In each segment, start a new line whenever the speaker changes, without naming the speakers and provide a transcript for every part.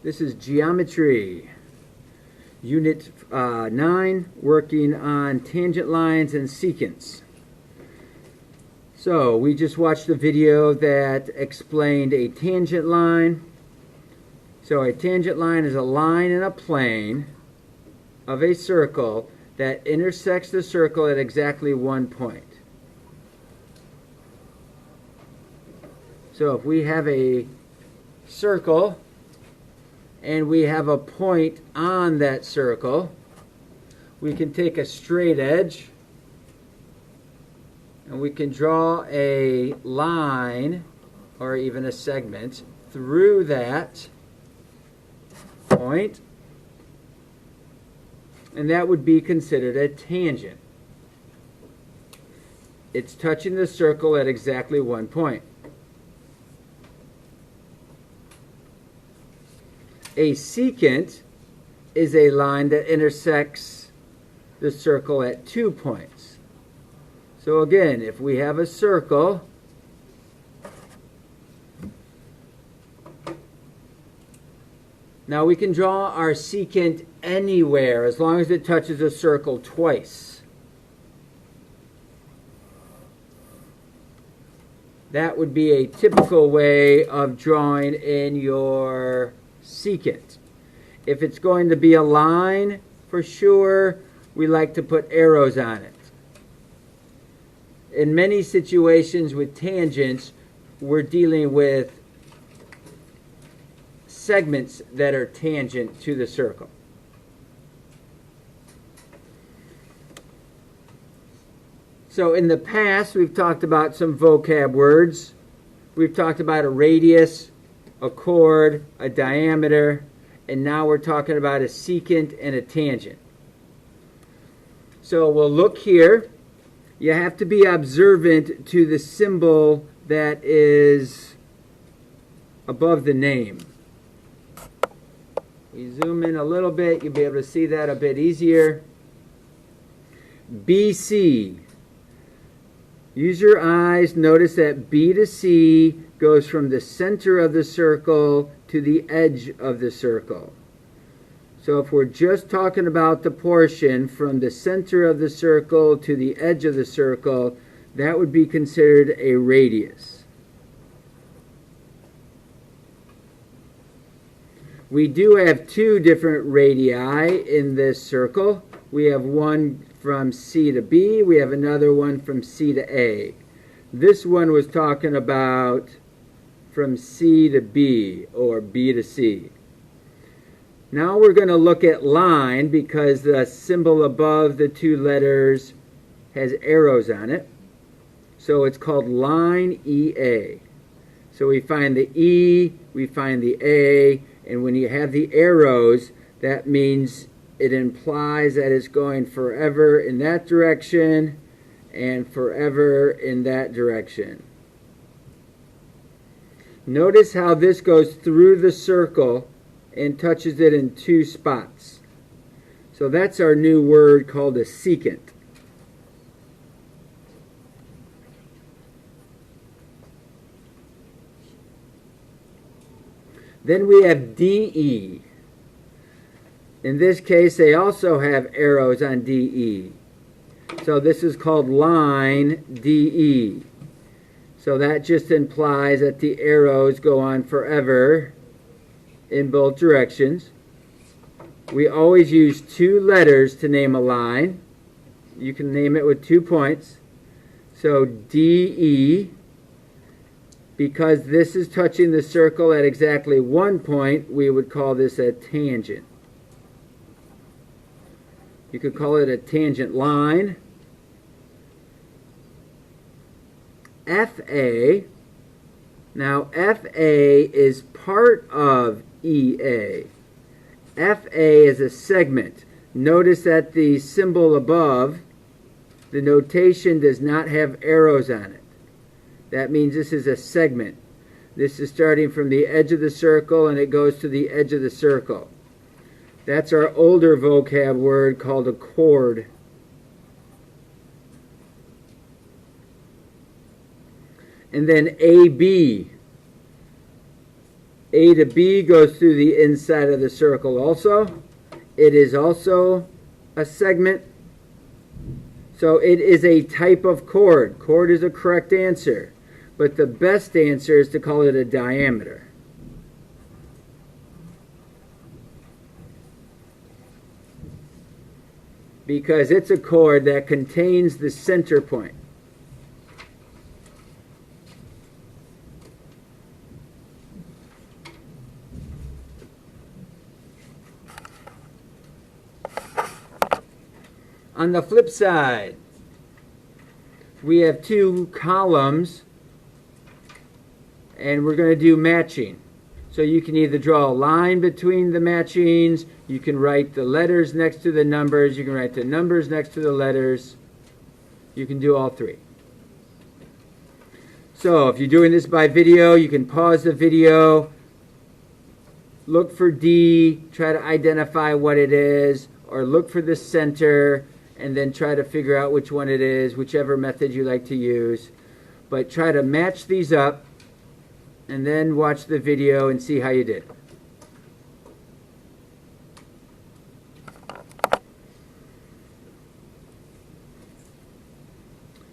This is Geometry, Unit 9, working on tangent lines and secants. So, we just watched a video that explained a tangent line. So, a tangent line is a line in a plane of a circle that intersects the circle at exactly one point. So, if we have a circle and we have a point on that circle, we can take a straight edge and we can draw a line or even a segment through that point, and that would be considered a tangent. It's touching the circle at exactly one point. A secant is a line that intersects the circle at 2 points. So again, if we have a circle, now we can draw our secant anywhere as long as it touches a circle twice. That would be a typical way of drawing in your secant. If it's going to be a line, for sure, we like to put arrows on it. In many situations with tangents, we're dealing with segments that are tangent to the circle. So in the past, we've talked about some vocab words. We've talked about a radius, a chord, a diameter, and now we're talking about a secant and a tangent. So we'll look here. You have to be observant to the symbol that is above the name. We zoom in a little bit, you'll be able to see that a bit easier. BC. Use your eyes. Notice that B to C goes from the center of the circle to the edge of the circle. So if we're just talking about the portion from the center of the circle to the edge of the circle, that would be considered a radius. We do have two different radii in this circle. We have one from C to B. We have another one from C to A. This one was talking about from C to B, or B to C. Now we're going to look at line because the symbol above the two letters has arrows on it. So it's called line EA. So we find the E, we find the A, and when you have the arrows, that means it implies that it's going forever in that direction and forever in that direction. Notice how this goes through the circle and touches it in two spots. So that's our new word called a secant. Then we have DE. In this case, they also have arrows on DE. So this is called line DE. So that just implies that the arrows go on forever in both directions. We always use two letters to name a line. You can name it with 2 points. So DE, because this is touching the circle at exactly 1 point, we would call this a tangent. You could call it a tangent line. FA. Now FA is part of EA. FA is a segment. Notice that the symbol above, the notation does not have arrows on it. That means this is a segment. This is starting from the edge of the circle and it goes to the edge of the circle. That's our older vocab word called a chord. And then AB A to B goes through the inside of the circle also. It is also a segment. So it is a type of chord. Chord is a correct answer. But the best answer is to call it a diameter. Because it's a chord that contains the center point. On the flip side, we have two columns, and we're going to do matching. So you can either draw a line between the matchings, you can write the letters next to the numbers, you can write the numbers next to the letters. You can do all three. So if you're doing this by video, you can pause the video, look for D, try to identify what it is, or look for the center, and then try to figure out which one it is, whichever method you like to use. But try to match these up, and then watch the video and see how you did.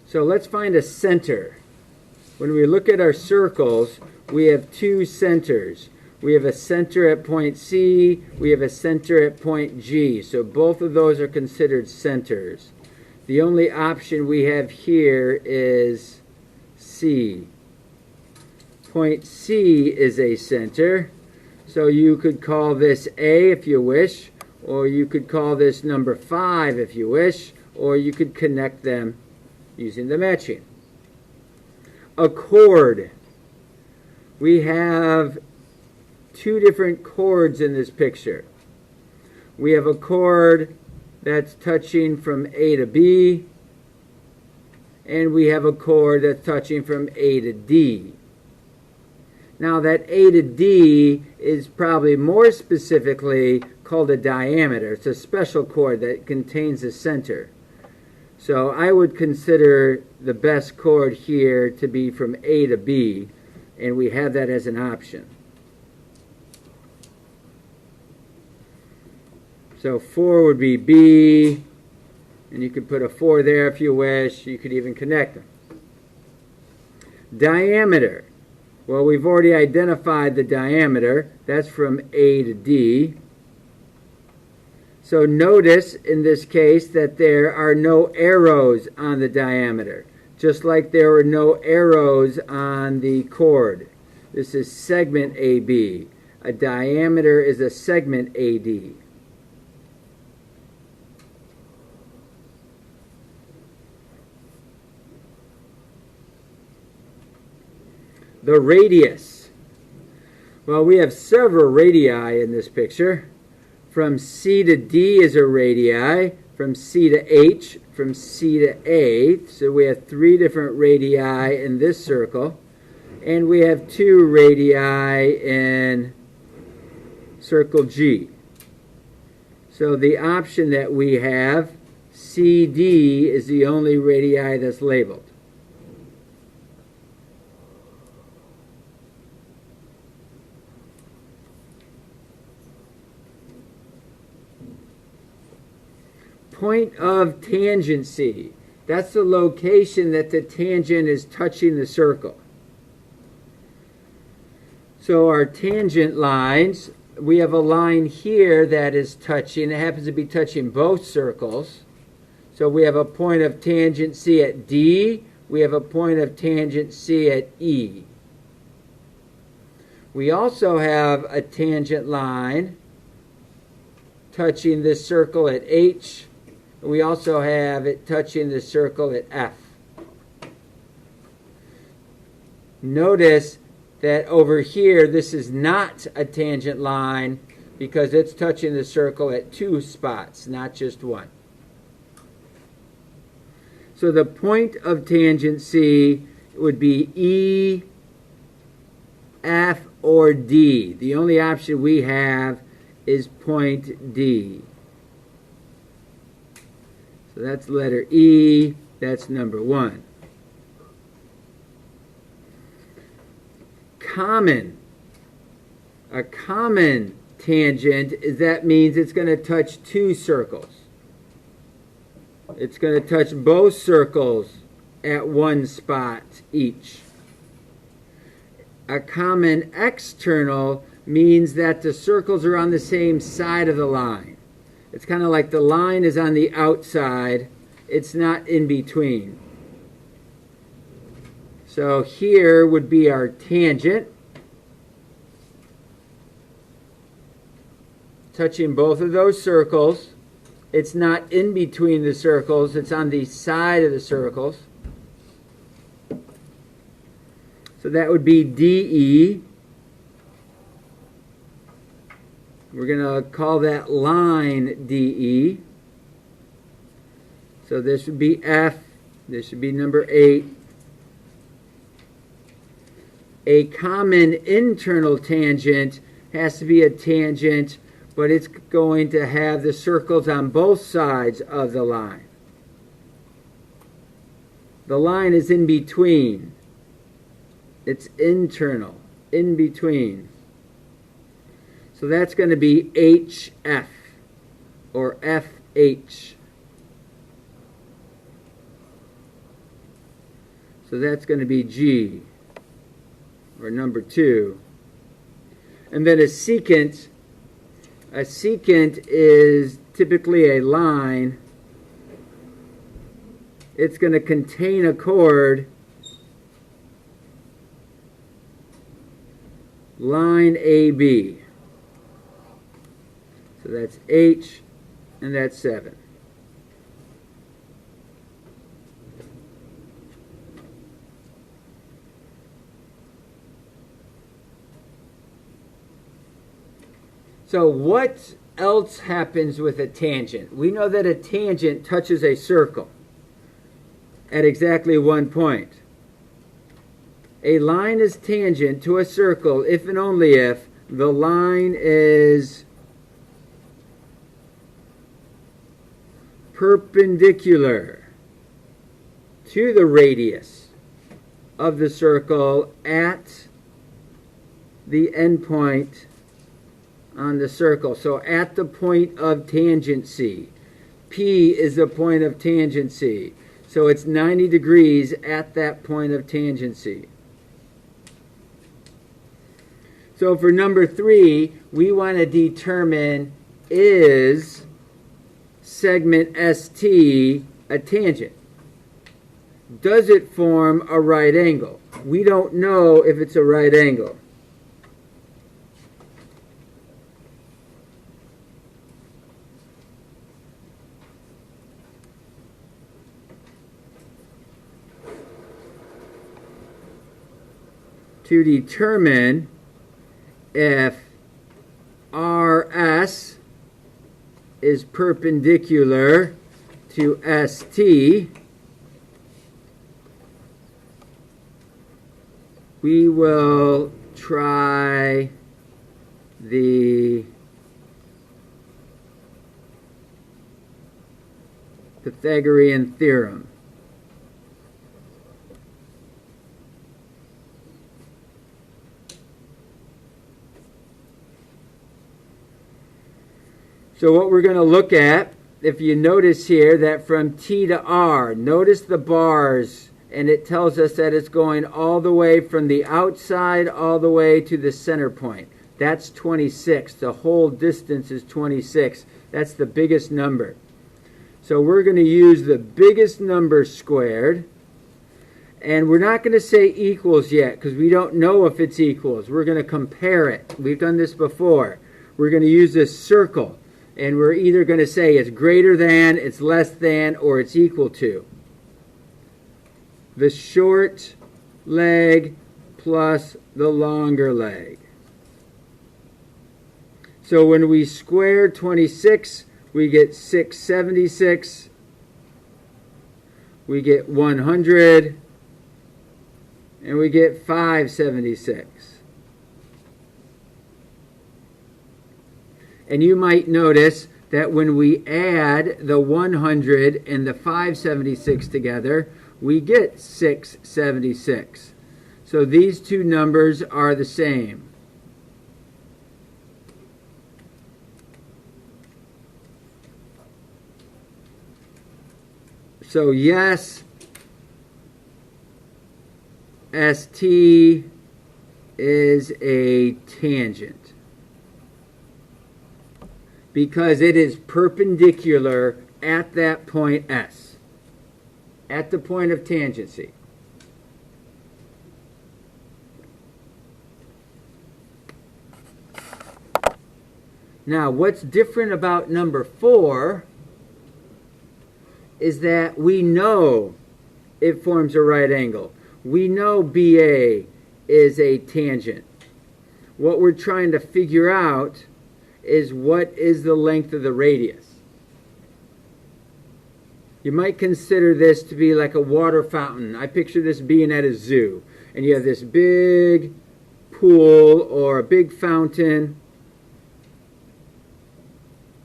So let's find a center. When we look at our circles, we have two centers. We have a center at point C, we have a center at point G. So both of those are considered centers. The only option we have here is C. Point C is a center. So you could call this A if you wish, or you could call this number 5 if you wish, or you could connect them using the matching. A chord. We have two different chords in this picture. We have a chord that's touching from A to B, and we have a chord that's touching from A to D. Now that A to D is probably more specifically called a diameter. It's a special chord that contains a center. So I would consider the best chord here to be from A to B, and we have that as an option. So 4 would be B, and you could put a 4 there if you wish. You could even connect them. Diameter. Well, we've already identified the diameter. That's from A to D. So notice in this case that there are no arrows on the diameter, just like there were no arrows on the chord. This is segment AB. A diameter is a segment AD. The radius. Well, we have several radii in this picture. From C to D is a radii, from C to H, from C to A. So we have 3 different radii in this circle. And we have 2 radii in circle G. So the option that we have, CD, is the only radii that's labeled. Point of tangency. That's the location that the tangent is touching the circle. So our tangent lines, we have a line here that is touching. It happens to be touching both circles. So we have a point of tangency at D. We have a point of tangency at E. We also have a tangent line touching this circle at H. We also have it touching the circle at F. Notice that over here, this is not a tangent line because it's touching the circle at 2 spots, not just 1. So the point of tangency would be E, F, or D. The only option we have is point D. So that's letter E. That's number 1. Common. A common tangent that means it's going to touch two circles. It's going to touch both circles at one spot each. A common external means that the circles are on the same side of the line. It's kind of like the line is on the outside. It's not in between. So here would be our tangent, touching both of those circles. It's not in between the circles, it's on the side of the circles. So that would be DE. We're going to call that line DE. So this would be F. This would be number 8. A common internal tangent has to be a tangent, but it's going to have the circles on both sides of the line. The line is in between. It's internal, in between. So that's going to be HF or FH. So that's going to be G, or number 2. And then a secant is typically a line. It's going to contain a chord. Line AB. So that's H, and that's 7. So what else happens with a tangent? We know that a tangent touches a circle at exactly one point. A line is tangent to a circle if and only if the line is perpendicular to the radius of the circle at the endpoint on the circle. So at the point of tangency. P is the point of tangency. So it's 90 degrees at that point of tangency. So for number 3, we want to determine, is segment ST a tangent? Does it form a right angle? We don't know if it's a right angle. To determine if RS is perpendicular to ST, we will try the Pythagorean Theorem. So what we're going to look at, if you notice here that from T to R, notice the bars, and it tells us that it's going all the way from the outside all the way to the center point. That's 26. The whole distance is 26. That's the biggest number. So we're going to use the biggest number squared, and we're not going to say equals yet because we don't know if it's equals. We're going to compare it. We've done this before. We're going to use this circle. And we're either going to say it's greater than, it's less than, or it's equal to. The short leg plus the longer leg. So when we square 26, we get 676. We get 100. And we get 576. And you might notice that when we add the 100 and the 576 together, we get 676. So these two numbers are the same. So yes, ST is a tangent because it is perpendicular at that point S, at the point of tangency. Now, what's different about number 4 is that we know it forms a right angle. We know BA is a tangent. What we're trying to figure out is what is the length of the radius. You might consider this to be like a water fountain. I picture this being at a zoo, and you have this big pool or a big fountain.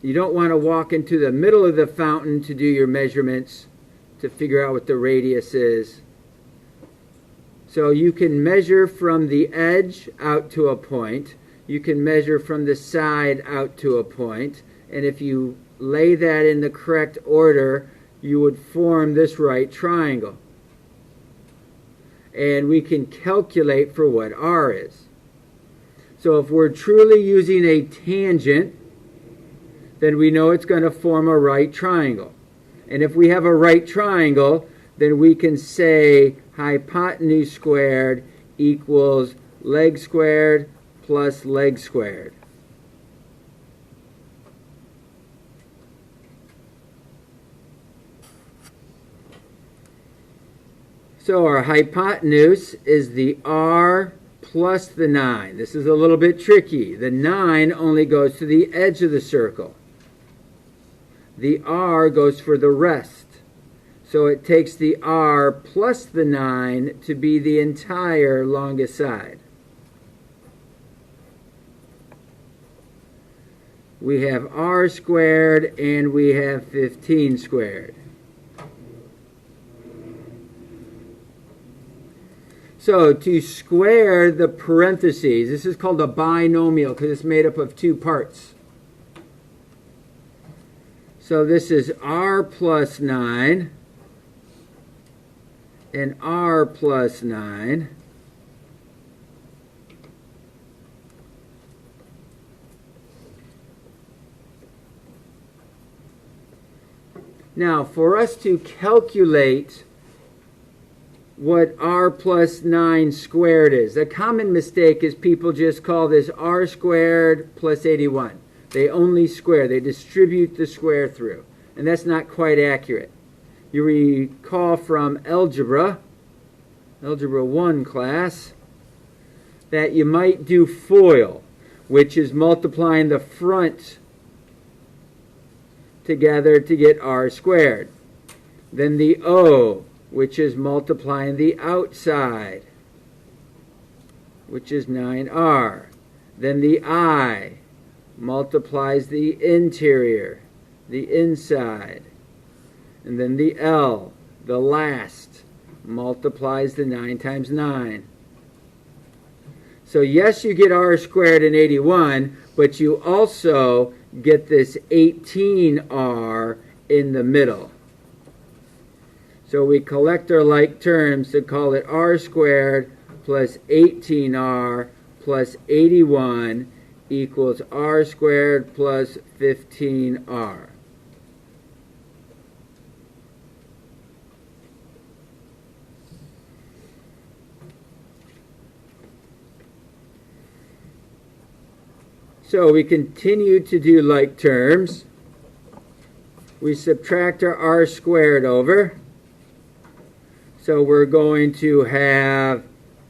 You don't want to walk into the middle of the fountain to do your measurements to figure out what the radius is. So you can measure from the edge out to a point. You can measure from the side out to a point. And if you lay that in the correct order, you would form this right triangle. And we can calculate for what R is. So if we're truly using a tangent, then we know it's going to form a right triangle. And if we have a right triangle, then we can say hypotenuse squared equals leg squared plus leg squared. So our hypotenuse is the R plus the 9. This is a little bit tricky. The 9 only goes to the edge of the circle. The R goes for the rest. So it takes the R plus the 9 to be the entire longest side. We have R squared and we have 15 squared. So to square the parentheses, this is called a binomial because it's made up of two parts. So this is R plus 9 and R plus 9. Now, for us to calculate what R plus 9 squared is, a common mistake is people just call this R squared plus 81. They only square. They distribute the square through. And that's not quite accurate. You recall from Algebra 1 class, that you might do FOIL, which is multiplying the front together to get R squared. Then the O, which is multiplying the outside, which is 9R. Then the I multiplies the interior, the inside. And then the L, the last, multiplies the 9 times 9. So yes, you get R squared in 81, but you also get this 18R in the middle. So we collect our like terms to call it R squared plus 18R plus 81 equals R squared plus 15R. So we continue to do like terms. We subtract our R squared over. So we're going to have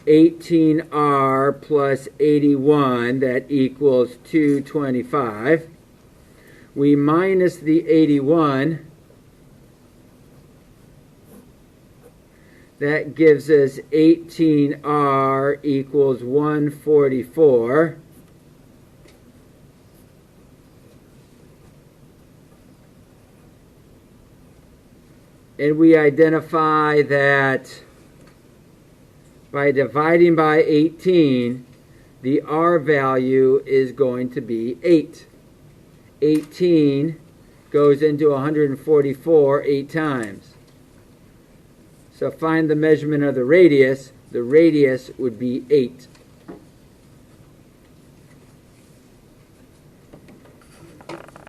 18R plus 81, that equals 225. We minus the 81. That gives us 18R equals 144. And we identify that by dividing by 18, the R value is going to be 8. 18 goes into 144 8 times. So find the measurement of the radius. The radius would be 8.